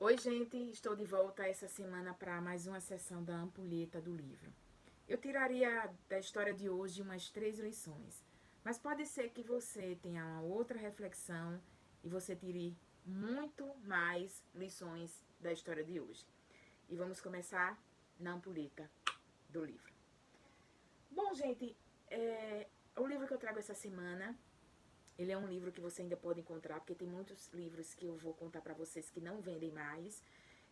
Oi, gente, estou de volta essa semana para mais uma sessão da ampulheta do livro. Eu tiraria da história de hoje umas 3 lições, mas pode ser que você tenha uma outra reflexão e você tire muito mais lições da história de hoje. E vamos começar na ampulheta do livro. Bom, gente, o livro que eu trago essa semana, ele é um livro que você ainda pode encontrar, porque tem muitos livros que eu vou contar para vocês que não vendem mais.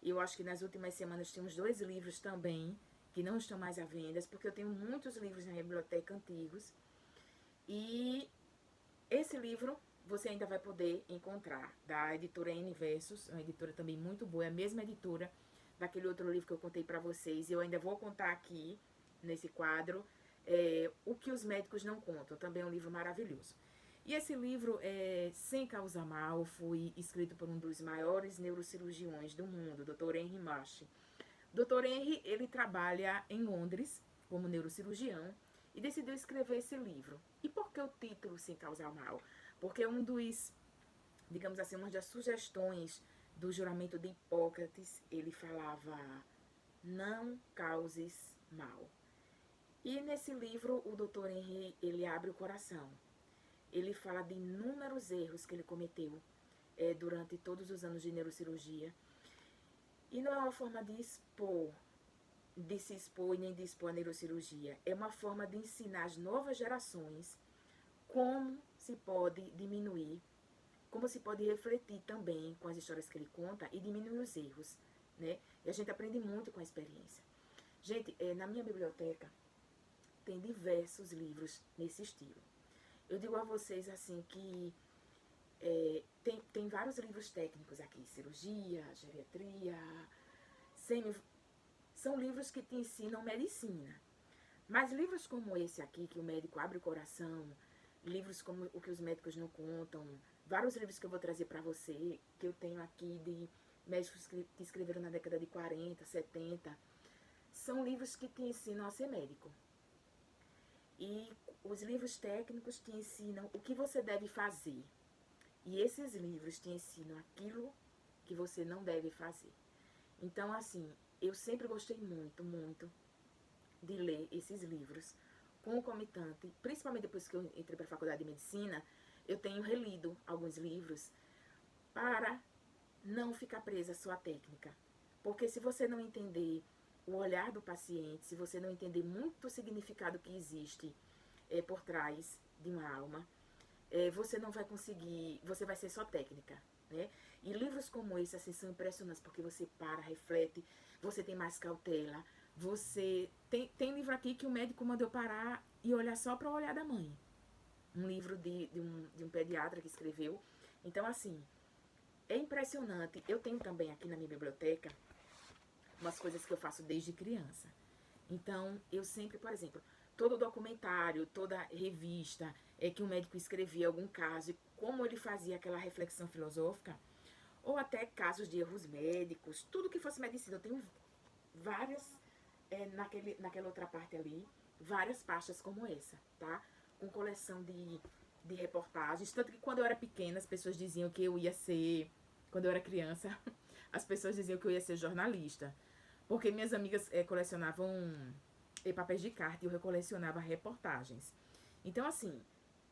E eu acho que nas últimas semanas tem uns 2 livros também que não estão mais à venda, porque eu tenho muitos livros na minha biblioteca antigos. E esse livro você ainda vai poder encontrar, da editora N Versos, uma editora também muito boa, é a mesma editora daquele outro livro que eu contei para vocês. E eu ainda vou contar aqui, nesse quadro, O que os Médicos Não Contam, também é um livro maravilhoso. E esse livro, Sem Causar Mal, foi escrito por um dos maiores neurocirurgiões do mundo, Dr. Henry Marsh. Dr. Henry, ele trabalha em Londres como neurocirurgião e decidiu escrever esse livro. E por que o título Sem Causar Mal? Porque um dos, digamos assim, uma das sugestões do juramento de Hipócrates, ele falava: não causes mal. E nesse livro, o Dr. Henry, ele abre o coração. Ele fala de inúmeros erros que ele cometeu durante todos os anos de neurocirurgia. E não é uma forma de se expor e nem de expor a neurocirurgia. É uma forma de ensinar as novas gerações como se pode diminuir, como se pode refletir também com as histórias que ele conta e diminuir os erros, né? E a gente aprende muito com a experiência. Gente, na minha biblioteca tem diversos livros nesse estilo. Eu digo a vocês assim que tem vários livros técnicos aqui, cirurgia, geriatria, são livros que te ensinam medicina. Mas livros como esse aqui, que o médico abre o coração, livros como O que os Médicos Não Contam, vários livros que eu vou trazer para você, que eu tenho aqui de médicos que escreveram na década de 40, 70, são livros que te ensinam a ser médico. E os livros técnicos te ensinam o que você deve fazer. E esses livros te ensinam aquilo que você não deve fazer. Então, assim, eu sempre gostei muito, muito de ler esses livros concomitante, principalmente depois que eu entrei para a faculdade de medicina, eu tenho relido alguns livros para não ficar presa à sua técnica. Porque se você não entender o olhar do paciente, se você não entender muito o significado que existe por trás de uma alma, você não vai conseguir, você vai ser só técnica, né? E livros como esse, assim, são impressionantes, porque você para, reflete, você tem mais cautela, você... Tem livro aqui que o médico mandou parar e olhar só para o olhar da mãe. Um livro de um pediatra que escreveu. Então, assim, é impressionante. Eu tenho também aqui na minha biblioteca umas coisas que eu faço desde criança. Então, eu sempre, por exemplo, todo documentário, toda revista que um médico escrevia algum caso e como ele fazia aquela reflexão filosófica, ou até casos de erros médicos, tudo que fosse medicina. Eu tenho várias, naquela outra parte ali, várias pastas como essa, tá? Com coleção de reportagens. Tanto que quando eu era pequena, as pessoas diziam que eu ia ser... Quando eu era criança, as pessoas diziam que eu ia ser jornalista. Porque minhas amigas colecionavam papéis de carta e eu colecionava reportagens. Então, assim,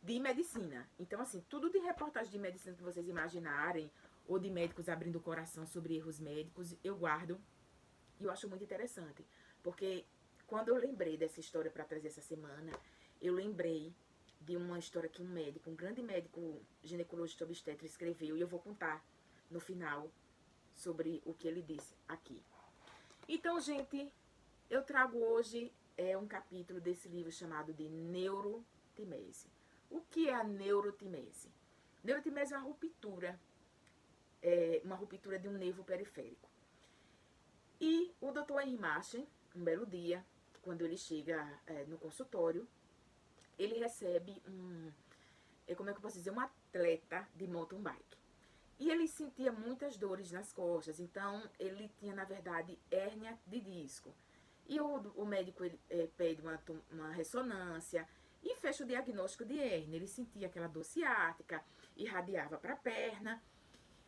de medicina. Então, assim, tudo de reportagem de medicina que vocês imaginarem, ou de médicos abrindo o coração sobre erros médicos, eu guardo e eu acho muito interessante. Porque quando eu lembrei dessa história para trazer essa semana, eu lembrei de uma história que um médico, um grande médico ginecologista obstetra escreveu, e eu vou contar no final sobre o que ele disse aqui. Então, gente, eu trago hoje um capítulo desse livro chamado de Neurotimese. O que é a neurotimese? Neurotimese é uma ruptura de um nervo periférico. E o Dr. Henry Marsh, um belo dia, quando ele chega no consultório, ele recebe como é que eu posso dizer, um atleta de mountain bike. E ele sentia muitas dores nas costas, então ele tinha, na verdade, hérnia de disco. E o médico pede uma ressonância e fecha o diagnóstico de hérnia. Ele sentia aquela dor ciática, irradiava para a perna.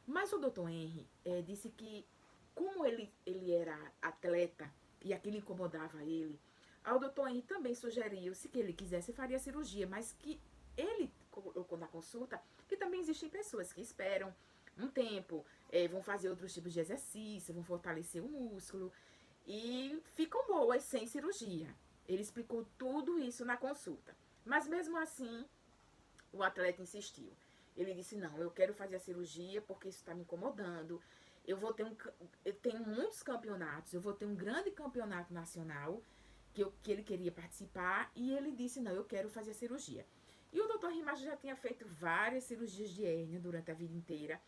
Mas o doutor Henry disse que como ele era atleta e aquilo incomodava ele, o doutor Henry também sugeriu, se que ele quisesse, faria cirurgia, mas que ele colocou na consulta que também existem pessoas que esperam um tempo, vão fazer outros tipos de exercício, vão fortalecer o músculo e ficam boas sem cirurgia. Ele explicou tudo isso na consulta. Mas mesmo assim, o atleta insistiu. Ele disse, não, eu quero fazer a cirurgia porque isso está me incomodando. Eu tenho muitos campeonatos, eu vou ter um grande campeonato nacional que ele queria participar, e ele disse, não, eu quero fazer a cirurgia. E o doutor Rimacho já tinha feito várias cirurgias de hérnia durante a vida inteira,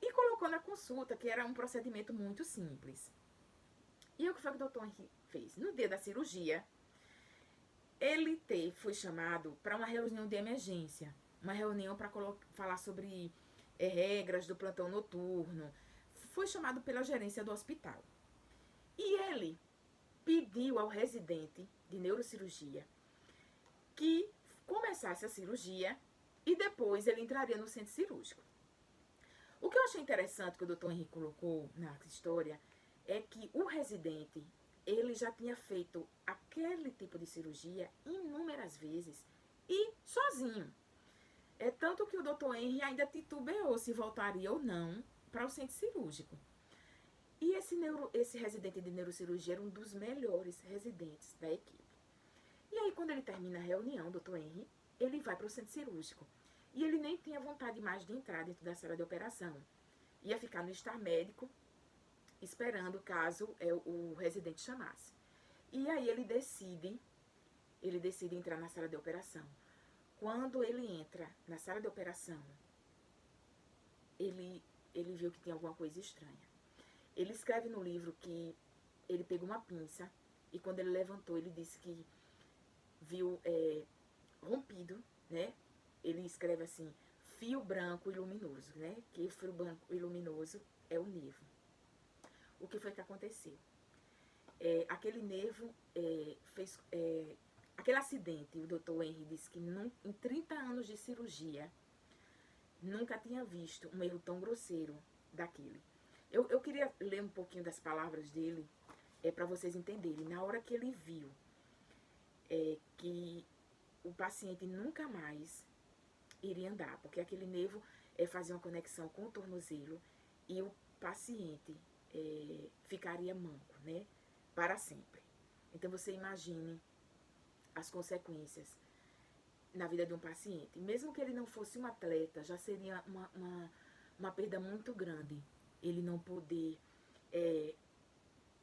e colocou na consulta que era um procedimento muito simples. E o que foi que o doutor Henry fez? No dia da cirurgia, ele foi chamado para uma reunião de emergência, uma reunião para falar sobre regras do plantão noturno. Foi chamado pela gerência do hospital. E ele pediu ao residente de neurocirurgia que começasse a cirurgia e depois ele entraria no centro cirúrgico. O que eu achei interessante que o doutor Henrique colocou na história é que o residente, ele já tinha feito aquele tipo de cirurgia inúmeras vezes e sozinho. É tanto que o doutor Henry ainda titubeou se voltaria ou não para o centro cirúrgico. E esse residente de neurocirurgia era um dos melhores residentes da equipe. E aí, quando ele termina a reunião, o doutor Henry, ele vai para o centro cirúrgico. E ele nem tinha vontade mais de entrar dentro da sala de operação. Ia ficar no estar médico, esperando caso o residente chamasse. E aí ele decide entrar na sala de operação. Quando ele entra na sala de operação, ele viu que tem alguma coisa estranha. Ele escreve no livro que ele pegou uma pinça e quando ele levantou, ele disse que viu rompido, né? Ele escreve assim, fio branco e luminoso, né? Que o fio branco e luminoso é o nervo. O que foi que aconteceu? Aquele nervo fez... aquele acidente, o doutor Henry disse que em 30 anos de cirurgia, nunca tinha visto um erro tão grosseiro daquele. Eu queria ler um pouquinho das palavras dele, para vocês entenderem. Na hora que ele viu que o paciente nunca mais iria andar, porque aquele nervo fazia uma conexão com o tornozelo e o paciente ficaria manco, né, para sempre. Então você imagine as consequências na vida de um paciente. Mesmo que ele não fosse um atleta, já seria uma perda muito grande ele não poder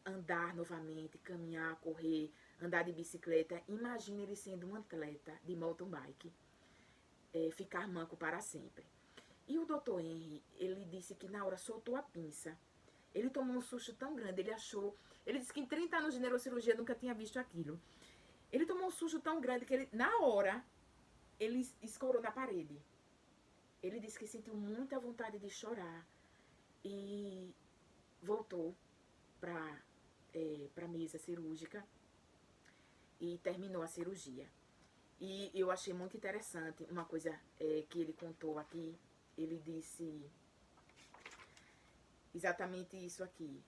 andar novamente, caminhar, correr, andar de bicicleta. Imagine ele sendo um atleta de mountain bike, ficar manco para sempre. E o doutor Henry, ele disse que na hora soltou a pinça. Ele tomou um susto tão grande, ele disse que em 30 anos de neurocirurgia nunca tinha visto aquilo. Ele tomou um susto tão grande que ele, na hora, ele escorou na parede. Ele disse que sentiu muita vontade de chorar e voltou para a mesa cirúrgica e terminou a cirurgia. E eu achei muito interessante uma coisa que ele contou aqui. Ele disse exatamente isso aqui.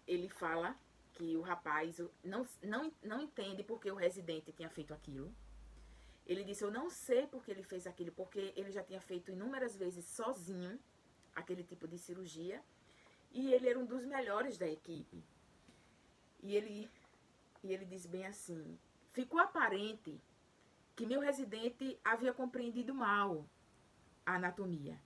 Ele fala que o rapaz não entende porque o residente tinha feito aquilo. Ele disse, eu não sei porque ele fez aquilo, porque ele já tinha feito inúmeras vezes sozinho aquele tipo de cirurgia. E ele era um dos melhores da equipe. E ele diz bem assim, ficou aparente que meu residente havia compreendido mal a anatomia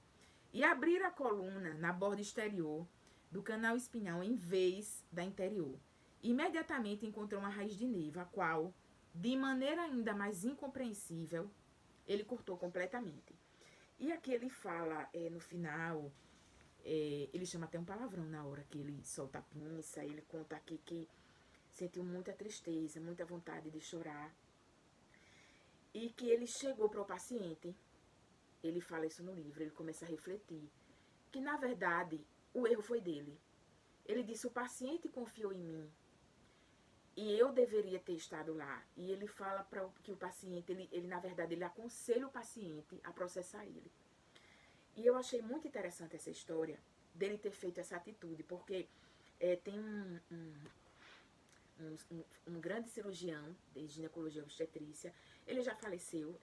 e abrir a coluna na borda exterior do canal espinhal em vez da interior. Imediatamente encontrou uma raiz de nervo, a qual, de maneira ainda mais incompreensível, ele cortou completamente. E aqui ele fala no final, ele chama até um palavrão na hora que ele solta a pinça, ele conta aqui que sentiu muita tristeza, muita vontade de chorar. E que ele chegou para o paciente, ele fala isso no livro, ele começa a refletir, que na verdade o erro foi dele. Ele disse, o paciente confiou em mim e eu deveria ter estado lá. E ele fala para que o paciente, ele na verdade, ele aconselha o paciente a processar ele. E eu achei muito interessante essa história dele ter feito essa atitude, porque Tem um grande cirurgião de ginecologia e obstetrícia. Ele já faleceu.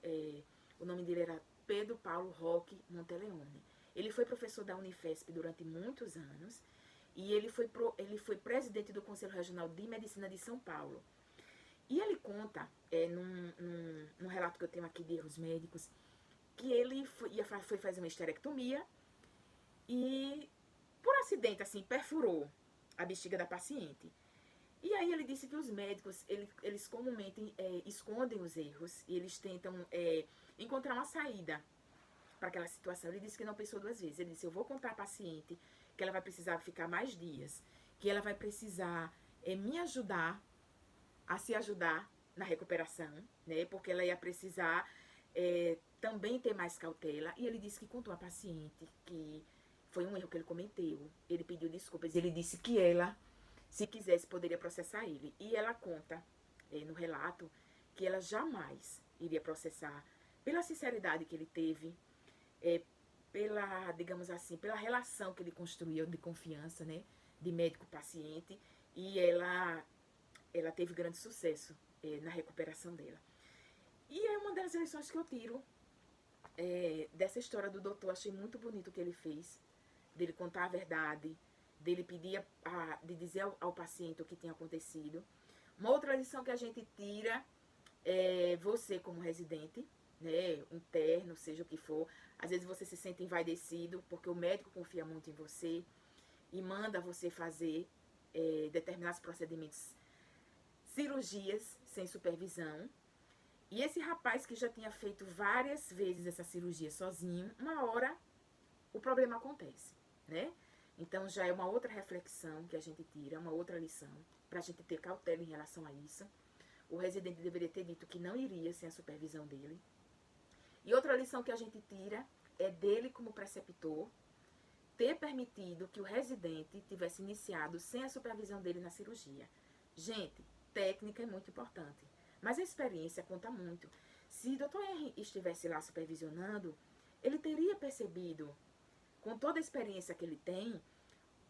O nome dele era Pedro Paulo Roque Monteleone. Ele foi professor da Unifesp durante muitos anos e ele foi presidente do Conselho Regional de Medicina de São Paulo. E ele conta, num relato que eu tenho aqui de erros médicos, que ele foi fazer uma esterectomia e, por acidente, assim, perfurou a bexiga da paciente. E aí ele disse que os médicos, eles comumente escondem os erros e eles tentam encontrar uma saída para aquela situação. Ele disse que não pensou duas vezes. Ele disse, eu vou contar à paciente que ela vai precisar ficar mais dias, que ela vai precisar me ajudar a se ajudar na recuperação, né? Porque ela ia precisar também ter mais cautela. E ele disse que contou à paciente que foi um erro que ele cometeu. Ele pediu desculpas. Ele disse que ela, se quisesse, poderia processar ele. E ela conta no relato que ela jamais iria processar pela sinceridade que ele teve, pela, digamos assim, pela relação que ele construiu de confiança, né? De médico-paciente. E ela teve grande sucesso na recuperação dela. E é uma das lições que eu tiro dessa história do doutor. Achei muito bonito o que ele fez, dele contar a verdade, dele pedir, de dizer ao paciente o que tinha acontecido. Uma outra lição que a gente tira é você como residente, né, interno, seja o que for. Às vezes você se sente envaidecido porque o médico confia muito em você e manda você fazer determinados procedimentos, cirurgias sem supervisão. E esse rapaz que já tinha feito várias vezes essa cirurgia sozinho, uma hora o problema acontece, né? Então já é uma outra reflexão que a gente tira, uma outra lição, para a gente ter cautela em relação a isso. O residente deveria ter dito que não iria sem a supervisão dele. E outra lição que a gente tira é dele como preceptor ter permitido que o residente tivesse iniciado sem a supervisão dele na cirurgia. Gente, técnica é muito importante, mas a experiência conta muito. Se o Dr. Henry estivesse lá supervisionando, ele teria percebido, com toda a experiência que ele tem,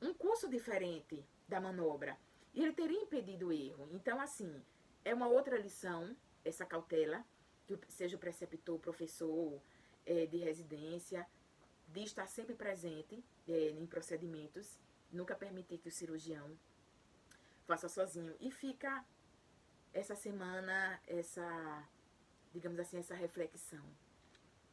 um curso diferente da manobra. E ele teria impedido o erro. Então, assim, é uma outra lição, essa cautela, que seja o preceptor, o professor de residência, de estar sempre presente em procedimentos, nunca permitir que o cirurgião faça sozinho. E fica essa semana, digamos assim, essa reflexão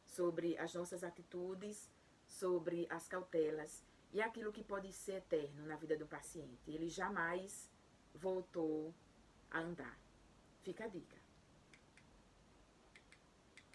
sobre as nossas atitudes, sobre as cautelas e aquilo que pode ser eterno na vida do paciente. Ele jamais voltou a andar. Fica a dica.